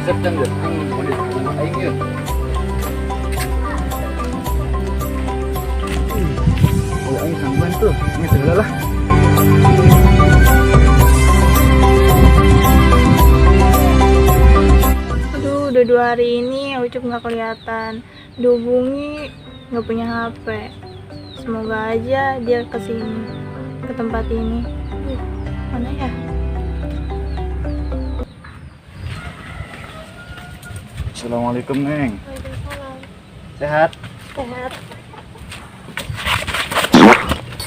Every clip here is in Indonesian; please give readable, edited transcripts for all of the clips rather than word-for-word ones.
resep kan deh. Boleh aing yuk. Oh, aing sangguan tuh. Ini segala lah. Aduh, udah 2 hari ini Ucup nggak kelihatan. Dihubungi nggak punya HP. Semoga aja dia kesini, ke tempat ini. Mana ya? Assalamualaikum, Neng. Waalaikumsalam. Sehat? Sehat.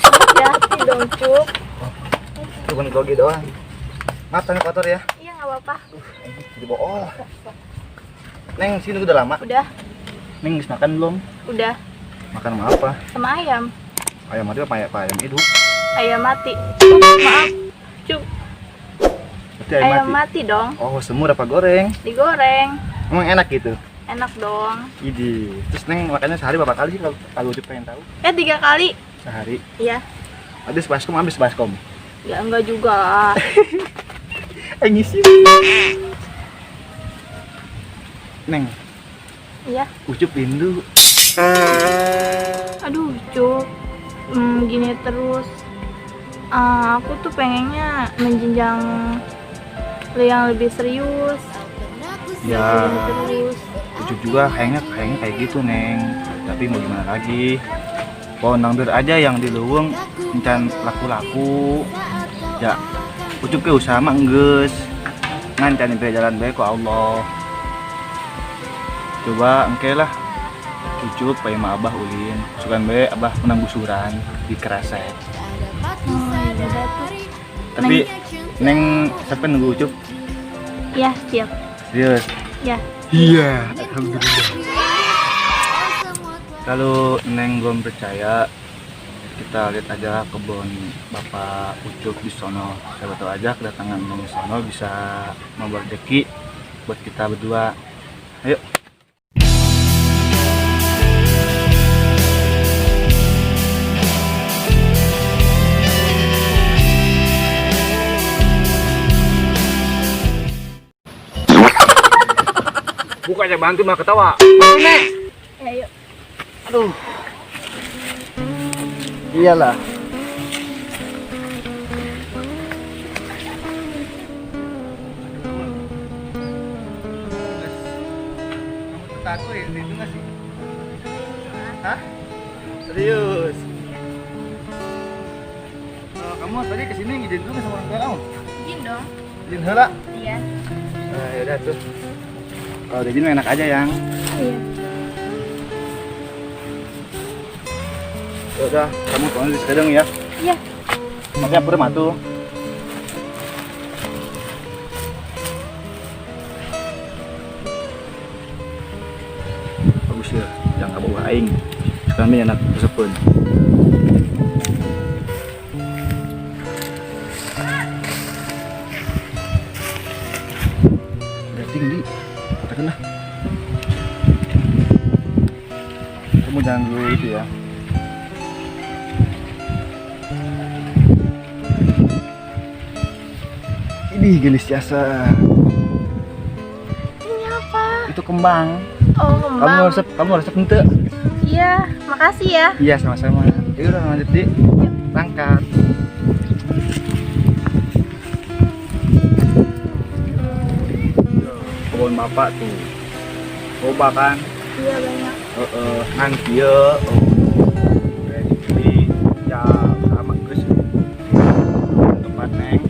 Hati-hati dong, Cup. Cuma grogi doang. Maaf, tangan kotor ya. Iya, nggak apa-apa. Jadi bool. Neng, sini udah lama. Udah, Neng, habis makan belum? udah. Makan sama apa? Sama ayam. Ayam mati apa ayam hidup? Ayam mati. Maaf, Cup. Berarti Ayam mati dong. Oh, semur apa goreng? Digoreng. Emang enak gitu? Enak dong. Idi. Terus Neng makannya sehari berapa kali sih kalau Ucup pengen tahu? 3 kali. Sehari. Iya. Habis baskom. Ya enggak juga lah. Ngisi. Neng, Iya. Ucup rindu. Aduh, Cuk. Gini terus. Aku tuh pengennya menjenjang yang lebih serius. Ya, Gini terus. Ucup juga kayaknya kayak gitu, Neng. Tapi mau gimana lagi? Pondang bir aja yang di leuweung encan laku-laku. Ya, Ucup ke usaha mah enggeus. Ngan can jalan bae ku Allah. Coba engke lah. Ucup pae mah Abah ulin. Sugan bae Abah menang gusuran di Kerasek. Ya udah tuh. Tapi Neng sampai nunggu Ucup. Ya, siap. Serius? Ya. Iya, alhamdulillah. Kalau Neng belum percaya, kita lihat aja kebun Bapak Ucup di sono. Siapa tahu aja kedatangan Neng di sono bisa membawa rezeki buat kita berdua. Ayo. Bukannya bantu malah ketawa. Neng. Ya, yuk. Aduh. Iyalah. Kamu takut ya itu nggak sih? Hah? Serius? Kamu tadi kesini ngizin dulu sama orang tua kamu? Izin dong. Izin heula? Iya. Yaudah tuh. Kalau udah izin enak aja yang. Iya. Udah, kamu tolong di sekarang ya. Iya. Makanya pura matu. Bagus ya, yang kamu aing. Sekarang ini anak tersebut. Udah tinggi, katakan lah. Kamu jangan dulu itu ya. Ini gelis jasa. Ini apa? Itu kembang. Oh, kembang. Kamu resep ente. Iya, makasih ya. Iya, sama-sama. Yuk udah lanjut di. Berangkat. Kebun bapak tuh. Coba kan. Iya, banyak. Ngan kieu. Di ya sama geus. Tempat Neng.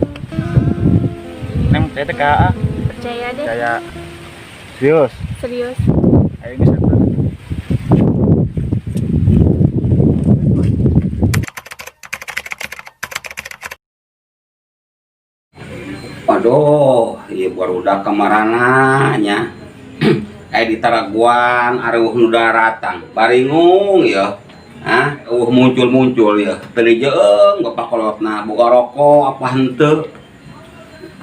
Neng percaya teh ka? Percaya deh. Percaya. Serius. Serius. Ayo bisa tuh. Waduh, ieu barudak kemarananya. Kayak di Taraguan, areuh nu daratang, baringung ya. Muncul-muncul ya. Teu jeung bapakolotna boga rokok apa henteu.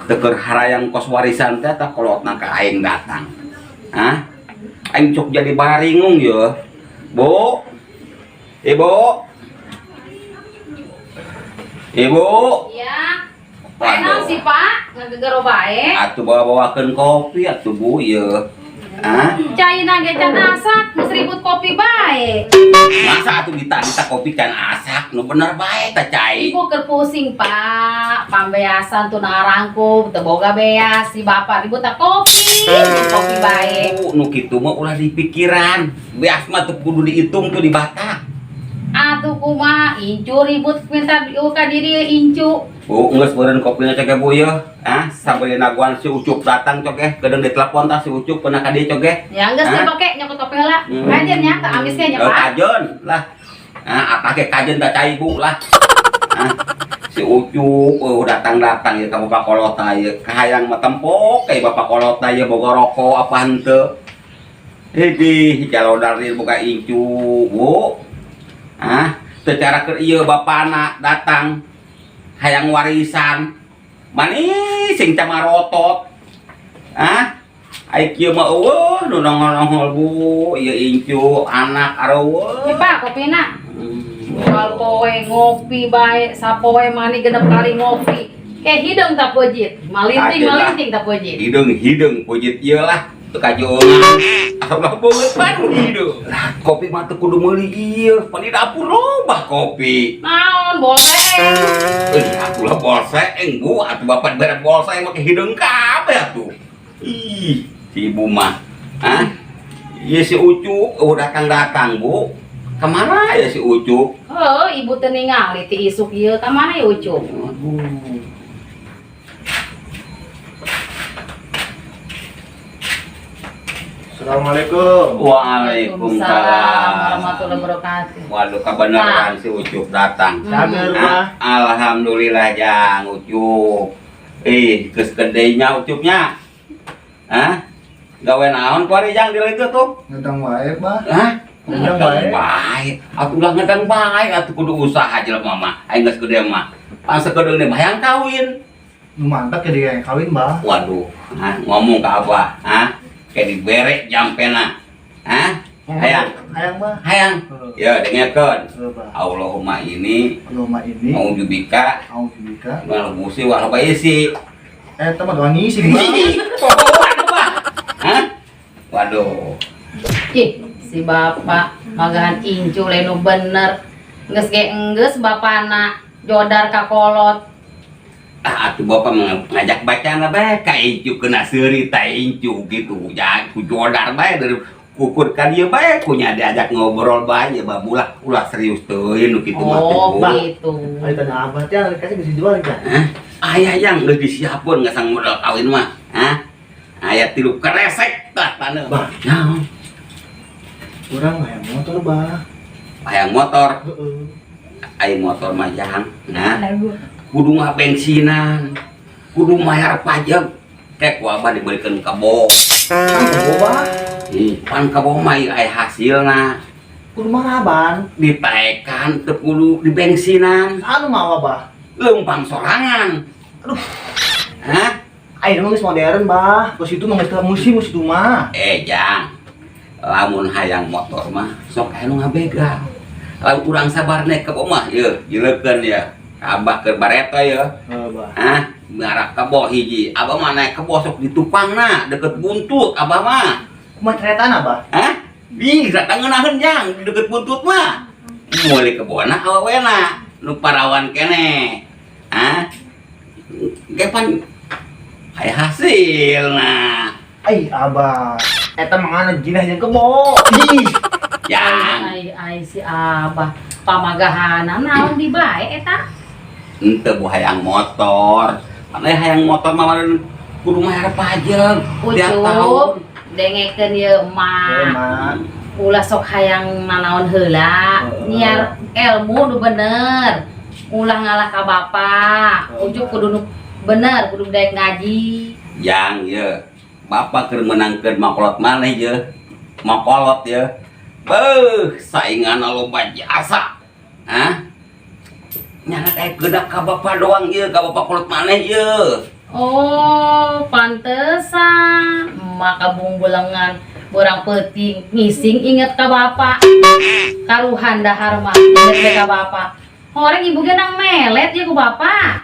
Teu harayang kos warisan teh tak kolotna ka aing datang. Aing cok jadi baringung ya. Bu. Ibu. Ibu. Iya. Enak sih Pak, ngegegero bae. Atuh bawa-bawakeun kopi atuh Bu ieu. Ah, Cai nage can asak, geus ribut kopi bae. masa atuh dita kopi can asak nu bener bae tah cai. Ibu keur pusing Pak, pambeasan teu narangkum, teu boga beas si bapak ribut tak kopi, kopi bae. Nu kitu mah ulah dipikiran. Beas mah teu kudu dihitung tuh di batak. Atuh kumaha incu ribut minta ka diri incu. Bu, geus beureun kopina cek Bu ieu. Ah, sabari naguan si Ucup datang cok kedeung ditelepon tah si Ucup pernah ka dieu cok Ya geus teh pake nyokot kopi heula. Kajen nya teh amis ge nya Pak. Kajen lah. Ah, apa ke kajen tah cai Bu lah. Ah, si Ucup datang-datang ya ka Bapak Kolota ieu. Kahayang mah tempok kayak Bapak Kolota ieu boga rokok apa henteu. Hiji calodar ieu boga incu, Bu. Ah, secara keur ieu bapana datang hayang warisan. Manis sing camarotot. Ah, ai kieu mah eueuh nu nongol-nongol Bu, ieu incu anak areueuh. Nih Pak kopina. Wal poe ngopi bae, sapoe mani genep kali ngopi. Kayak hidung tak pojit, malinting tak pojit. Hidung pujit ieu lah. Teu kajongan. Asal beungeut pan hidung. Lah, kopi mah teu kudu meuli ieu, pan di dapur loba kopi. Naon boleh. Atuh bolseng Bu, atuh bapak bere bolseng make hidung kabeh atuh. Ih, si ibu mah. Hah? Ieu si Ucup datang-datang Bu. Kemana ya si Ucup? Ibu teu ningali ti isuk ieu ka mana ya Ucup? Aduh. Assalamualaikum. Waalaikumsalam warahmatullahi wabarakatuh. Waduh kebenaran si Ucup datang. Sabar Nah, mah. alhamdulillah jang Ucup. Geus gedenya Ucupnya. Hah? Gawe naon kuari jang di leuteut tuh? Ngedang wae, Bah. Hah? Ngedang Ngedang bae. bae. Atuh lah ngedang bae atuh kudu usaha jelema mah. Aing geus gede mah. Pan sakedeung teh hayang kawin. Nu mantap ya dia kawin, Bah. Waduh, ngomong ke Abah, kayak diberek jampena. Hayang. Hayang, Bah. Hayang. Ya, dengarkan. Bah. Allahumma ini Allahumma ini mau jubika auzubika. wal busi wal baisi. Mah doang ngisi, Bah. Waduh. Ih, si bapak magahan incu lenu bener. Geus ge enggeus bapana jodar ka kolot. Atuh bapak ngajak bacana bae ka incu kena seuri ta incu gitu. Ya ku jodar bae dari ukur ka dieu bae kunya diajak ngobrol bae ya babulah ulah serius teuing nu kitu mah teh. Oh, gitu. Ayo tanya Abah teh kasih bisa jual kan? Aya yang geus disiapkeun ngasang modal kawin mah. Aya tilu keresek tah taneuh. Bah. Naon? Urang hayang motor, Bah. Hayang motor, Heeh. aing motor mah jang. Nah, kudu mah bensinan. Kudu mayar pajak. Kek ku Abah dibeurekeun kebo. Bah. Pan kebo mah ieu aya hasilna. Kudu maraban. Ditaekan teu kudu di bensinan. Anu mawa, Bah. Leumpang sorangan. Aduh. Hah? Ayo mah geus modern, Bah. Bos itu mah geus musim itu mah. Jang. Lamun hayang motor mah sok aya nu ngabegal. Lamun urang sabar naik kebo mah ieu jileukeun ya. Abah keur bareta ya. Bah. Ngarak kebo hiji. Abah mah naik kebo sok ditupangna deket buntut Abah mah. Kumaha ceritana, Bah? Ih, datangeunaheun jang di deket buntut mah. Mulai kebona awawena nu parawan kene. Gepan aya hasilna. Ai, Abah. Eta mah ngana jinah jeung kebo. Ih. Jang. Ai si Abah pamagahanan naon di bae eta? Henteu bu hayang motor. Ane hayang motor mah kudu mayar pajak tiap tahun. Ucup dengekeun ieu emak. Emak. Ulah sok hayang nanaon heula, nyiar ilmu nu bener. Ulah ngalah ka bapak. Ucup kudu nu bener, kudu daek ngaji. Yang ye, bapak keur menangkeun makolot maneh ye. Makolot ye. Beuh, saingan loba jasa. Nyana kayak gedak ka bapak doang ye, ka bapak kolot maneh ye. Oh, pantesan. Maka bungbulengan orang penting ngising inget ka bapak. Karuhan dahar mah inget ka bapak. Orang ibu ge nang melet ya ku bapak.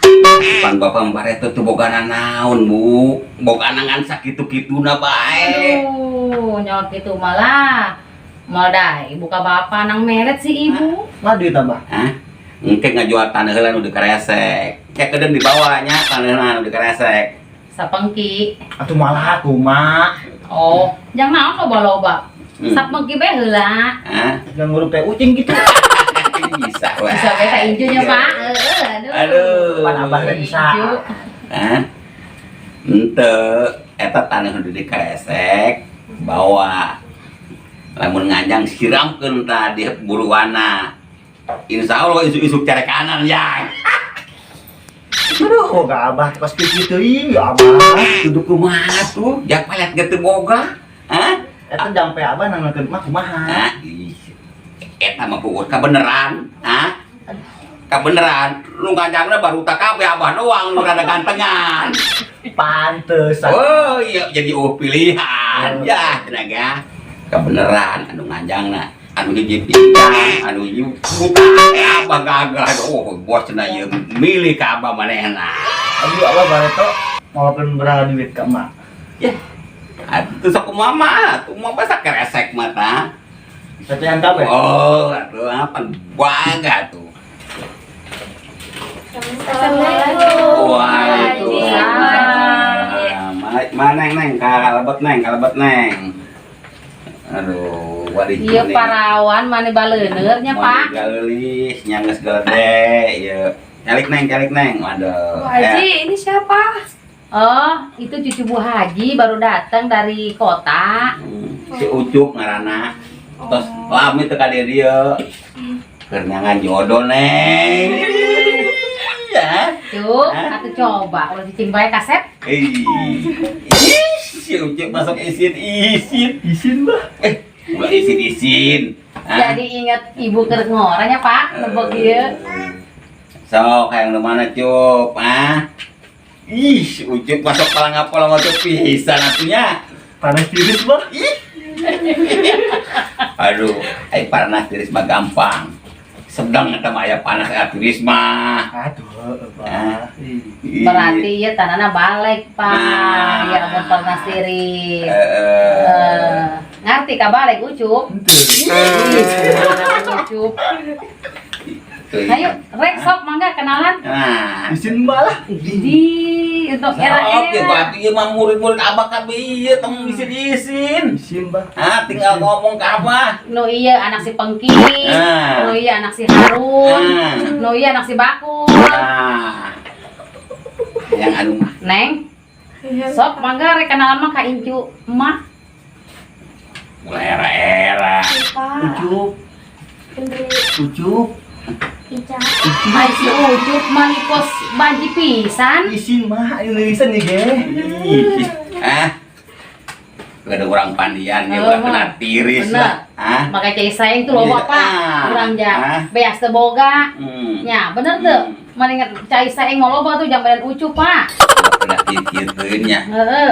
Pan bapak mbare teh teu bogana naon, Bu. Bogana ngan sakitu-kituna bae. Aduh, nyok itu malah. Malah ibu ka bapak nang melet si ibu. Ngadu tambah. Hah? Engke ngajual tanah heula nu dikeresek. Cek kedeung di bawahnya taneuhna nu dikeresek. Sapengki. Atuh malah aku mak. Oh, jangan naon loba-loba. Sapengki bae heula. Hah? Yang ngurup teh ucing gitu. Bisa weh. Bisa bae ka injunya, Pak. Aduh. Pan abah teh bisa. Inju. Hah? Henteu, eta tanah nu dikeresek bawa. Lamun nganjang siramkeun tadi buruana. Insya Allah isu-isu cari kanan ya. Aduh, kok gak abah pas gitu iya abah. Duduk kumaha tuh, jak pelet gitu boga. Hah? Eta jampe abah nang ngeukeun mah kumaha. Hah? Eta mah puur kabeneran. Hah? Kabeneran. Lu nganjangna baru tak kabeh abah doang nu rada gantengan. Pantesan. Oh iya jadi pilihan. Ya tenaga. Kabeneran anu nganjangna. Anu hiji pincang, anu hiji buta, abah gagal. Oh, bos cenah ieu milih ka abah manehna. Aduh abah bareto ngalakeun beraha duit ka emak. Ya. Atuh sok mama, tuh mah basa keresek mah tah. Cacean kabeh. Oh, atuh apa baga tuh. Assalamualaikum. Waalaikumsalam. Mana neng, kalebet neng. Aduh, wadi Iya parawan mana baleuneurnya, Pak. Galis, nyangges gede, ya. Calik neng. Waduh. Bu Haji, ini siapa? Oh, itu cucu Bu Haji baru datang dari kota. Si Ucup ngaranna. Terus lami teu ka dia. Keur nyangan jodoh neng. Ya. Cuk, atuh coba ulah cicing bae kaset. Ih, si Ucup masuk isin. Isin bah. Ulah isin. Jadi ingat ibu keur ngoranya, Pak. Nebok ieu. Sok hayang nu mana Cup, Ih, si Ucup masuk palanga-palanga tuh pisan atunya. Panas tiris bah. Aduh, ai panas tiris mah gampang. Sedang eta mah aya panas aya tiris mah. Aduh, abah. Berarti ya tanana balik, Pak. Nah. Ya ampun panas tiris. Heeh. Ngerti ka balik Ucup? Ucup. Ayo, rek sok mangga kenalan. Nah, Isin bah lah. Di untuk oke, era-era. berarti ieu mah murid-murid abah kabeh ieu tong isin-isin. Isin bah. Tinggal ngomong ka abah. Nu iya anak si Pengki, Ah. nu iya anak si Harun, Ah. nu iya anak si Bakul. Nah. Yang anu mah. Neng, sok mangga rek kenalan mah ka Incu emak. Mulai era-era. Ucup. Ucup. Ai si Ucup mah ni kos banji pisan. Isin mah ayo lisan nih ge. Ih, Gak ada orang pandian ya, udah kena tiris lah. Makanya cai sayang tuh loh Iya. bapak. Kurang ja, beas teu boga. Ya, bener tuh. Mendingan cai sayang mau loba tuh jam badan Ucup, Pak. Udah kira-kira nya. Heeh.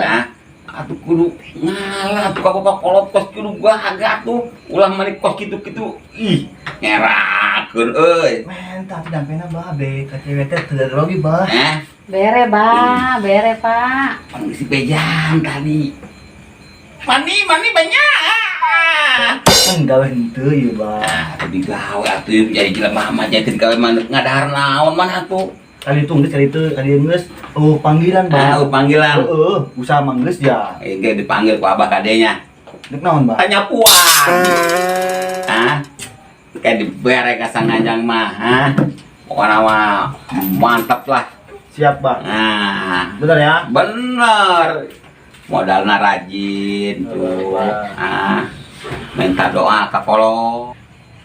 Atuh kudu ngalah tuh bapak kolot kos kudu gagah tuh. Ulah malik kos gitu-gitu. Ih, ngerakeun euy. Mentah dampena bah be ka cewek teh teu ada lagi bah. Bere, bere, Pak. Panggil si Pejang tadi. Mani banyak. Kan gawe henteu ieu bah. Tadi gawe atuh jadi jelema mah jadi gawe ngadahar naon mana tuh. Kali itu geus oh panggilan bah. Panggilan. Heeh, usaha manggeus ya. Ge dipanggil ku abah kadenya. Dek naon bah? Tanya puan. Kayak dibere ka sanganjang mah, Pokoknya mah mantap lah. Siap bah. Bener ya? Bener. Modalna rajin tuh. Minta doa ka kolot.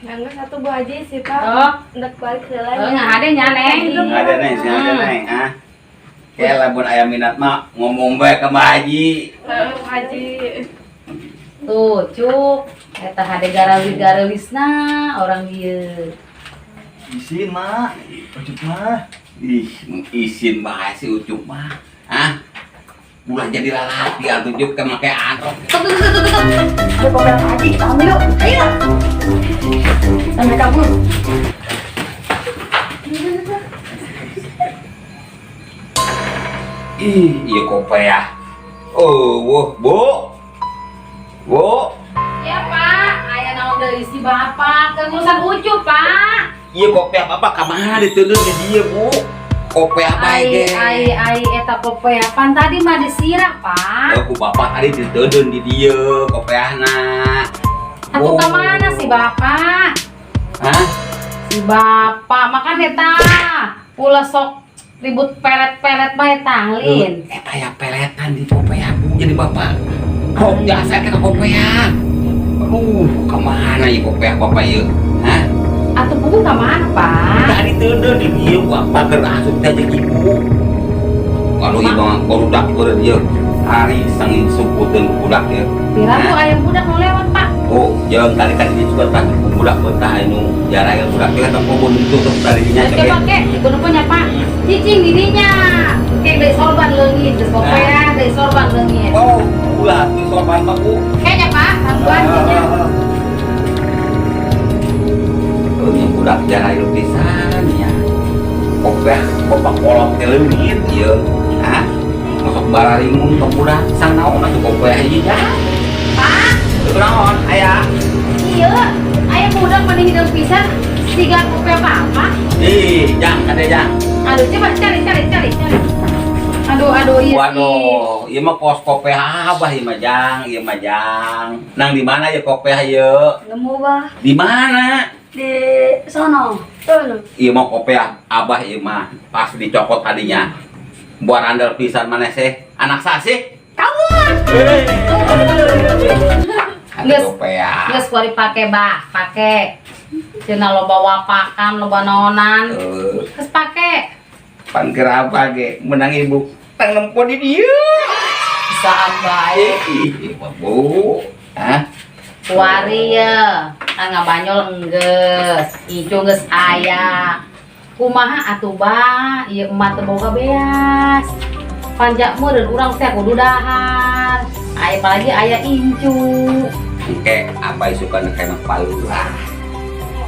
Nangga satu Bu Haji sih Pak. Oh, Ndak balik heula. nggak ada nya, Neng. Ada neng, Kayak lamun aya minat mah ngomong bae ka Mbah Haji. Bu Haji. Tuh, Cuk. Eta hade garawi-garawisna orang ieu. Isin mah. Ucup mah. Ih, isin bae si Ucup mah. Ulah jadi lalaki atuh Juk ke make antok. Ada pemain Haji, kita ambil yuk. Ayo. Sampai kabur. Ih, iya kopea. Oh, wah, Bu. Bu. Ya Pak, ayah naon dari si bapak ke urusan ucup Pak. Iya kopea Bapak kemana dituduh di dia, Bu? Kopea baik Ai eta kopea pan tadi mah disirah Pak. Aku Bapak tadi dituduh di dia kopeana. Aku kemana si bapak? Hah? Si bapak makan eta. Pula sok ribut pelet-pelet bae tanglin. Eta ya peletan di kopea Bu jadi Bapak. Kok biasa ke kopea? Kemana ya kopea Bapak ya? Hah? Atuh buku ka mana Pak? Tadi tuduh di dia Bapak kerasuk aja gitu. Kalau ibang budak dia hari sangin suku dan budak ya. Pira bu ayam budak mau lewat Pak? Oh, jangan kali-kali dia juga tak budak betah inu jarak yang budak kita tak mau itu terus tadinya Oke pakai, kudu punya Pak. Cicing didinya. Kayak dari sorban leungit, dari kopea, dari sorban leungit. Oh, ulah di sorban Pak Bu. Kayaknya Pak, tambuhan dinya. Yang budak jarak yang pisan ya. Kopeh, bapak kolok leungit ya. Hah? Masuk bararingun ke budak sanaon atuh kopeh ieu ya. Pak, Naon aya? iya, ayam budak pada hidup pisan. Tiga kopea apa? Ih, jang ada jang. Aduh, coba cari. Aduh, iya sih. Waduh, ieu mah kos kopeh abah ieu mah jang, Nang di mana ya kopeh ieu? Nemu bah Di mana? di sono. Sono. Ieu mah kopeh abah ieu mah pas dicokot tadinya. Buat andal pisan maneh sih. Anak sasih. Geus, kopeh. geus kuari pake bah, pake. Cenah loba wapakan, loba naonan. Geus pake. Pan kerapa ge menang ibu. Tang nempo di dieu. Bisaan bae. Ih, Bu. Hah? Kuari ya, tangga banyol enggeus, ijo geus aya. Kumaha atuh bah, ieu emat teu boga beas. Panjak meureun urang teh kudu dahar. Aya apalagi aya incu. Engke abai suka nekena palurah.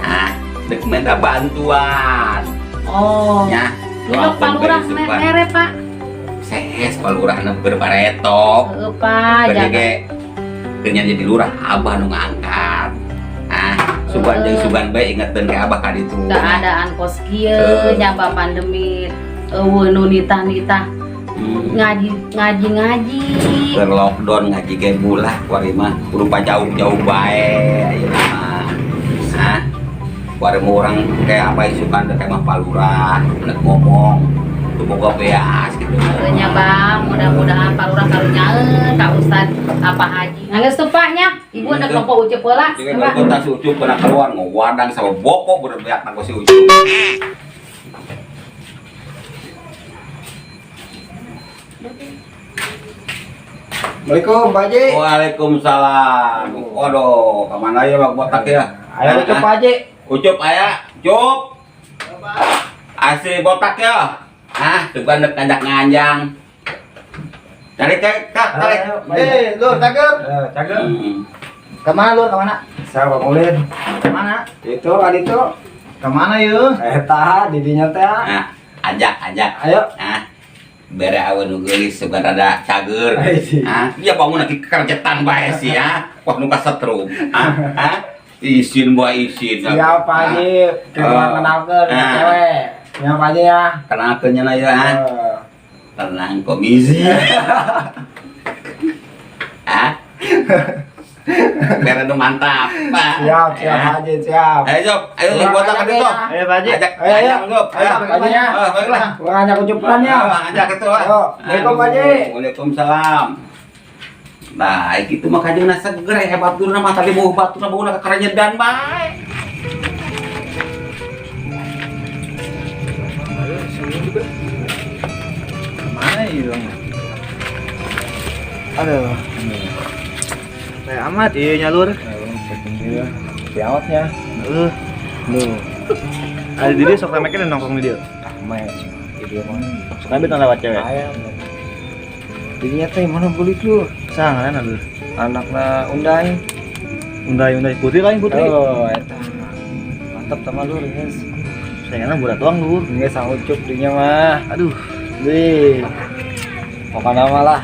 Ah, dek minta bantuan. Oh. Ya, Nyok palurah mere Pak. Sehes palurah na berbareto. Heeh Pak, Jadi jangan. ge kenyang jadi lurah abah nu ngangkat. Ah, sugan jeung sugan bae ingeteun ke abah ka ditu. Keadaan kos kieu nyaba pandemi. Eueuh nu nitah-nitah ngaji. Keur lockdown ngaji ge bulah kuari mah berupa jauh-jauh bae ieu mah. Ah, kuari mah urang kayak apa isukan teh mah palurah, nek ngomong teu boga beas gitu. Nya Bang, mudah-mudahan palurah karunyaeun ka Ustad apa haji. Nanggeus tupahnya, Ibu hendak kelompok ucep heula. Jika kota si Ucup kena keluar ngewadang sama bokok berbeak nang si Ucup. Assalamualaikum Pak Haji. Waalaikumsalam. Waduh, kemana ya Bang Botak ya? Ayo Ucup Pak Haji. Ucup aya, Ucup. Asli botak ya. Ah, coba nek kandak nganjang. Tarik tarik. Lur, cager. Cager. Kemana Lur? Kemana? Saya Bang Ulin. Kemana? Itu, itu. Kemana yuk? Tah, didinya teh. Nah, ajak. Ayo. Nah, bere awan nu geulis sugan rada cager. Ah, dia bangun lagi kerjetan bae sih ya. Wah nu kasetrum. Ah. Izin izin. Siap Pak Haji. Kita kenalkeun cewek. Ya Pak Haji ya. Kenalkeun nya ya. Tenang komisi. Ah. Bere nu mantap. Siap Pak Haji, siap. Ayo Job, ayo botak ka ditu. Ayo Pak Haji. Ajak, Ayo. Job. Ayo Pak Haji ya. Baiklah. Gua ngajak ucupan ya. Ajak itu. Ayo. Assalamualaikum Pak Haji. Waalaikumsalam. Nah, itu mah kajengna seger hebat dulu mah tadi mau batu na bauna ka karanyedan bae. Mana hilang? Aduh. Kayak amat iya nyalur. Siawatnya. Lu. Ada di dia sok remekin nongkrong di dia. Ramai. Dia mah. Tapi tang lewat cewek. Ayam. Didinya teh mana bulik lu? Sangan aduh. Anakna Undai. Undai putri lain putri. Oh, eta. Mantap sama lu, guys. Sayangnya budak doang lur. Nggak sang ucup dinya mah. Aduh. Wih. Pokoknya malah.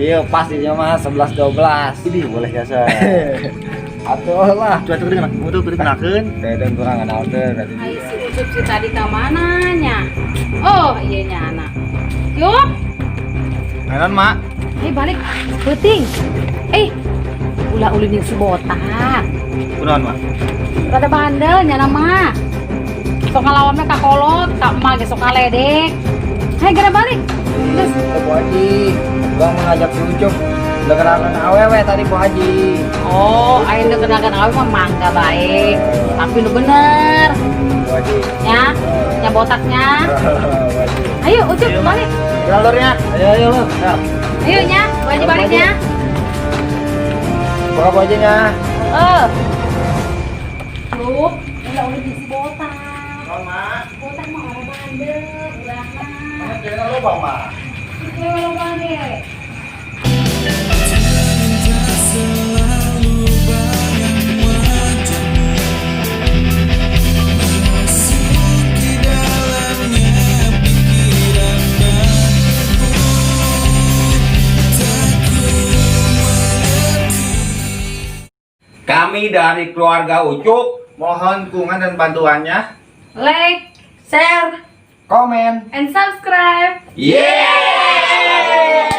Iya pastinya mah 11-12. Ini boleh biasa. Atuh lah. Cuaca tadi kenapa? Itu tadi kenakan. Beden kurang kenal teh tadi. Ai si Ucup si tadi ke mananya? Oh, iya nya anak. Yuk, Mainan mak. balik. Puting. Ulah ulin yang si botak. Kunaon mak? Rada bandel nya nama. Sok ngalawan mah kakolot, kak emak ge sok ngaledek. Hai gara balik. Geus. Bu Haji, gua mengajak si Ucup dekeran awewe tadi Bu Haji. Oh, aing dekenakan awe mah mangga baik. Tapi nu bener. Bu Haji. Nya botaknya. Bu Haji. Ayo Ucup balik. Jalurnya. Ayo lu. Ya. Ayo nya, Bu Haji baliknya. Buka Bu Hajinya. Ucup, ulah ulin si botak. Kunaon mak? Botak mah orang bandel, ulah mah. Jangan lupa mak. Cewek lo bangke. Kami dari keluarga Ucup Mohon dukungan dan bantuannya. Like, share, Komen. and subscribe. Yeay!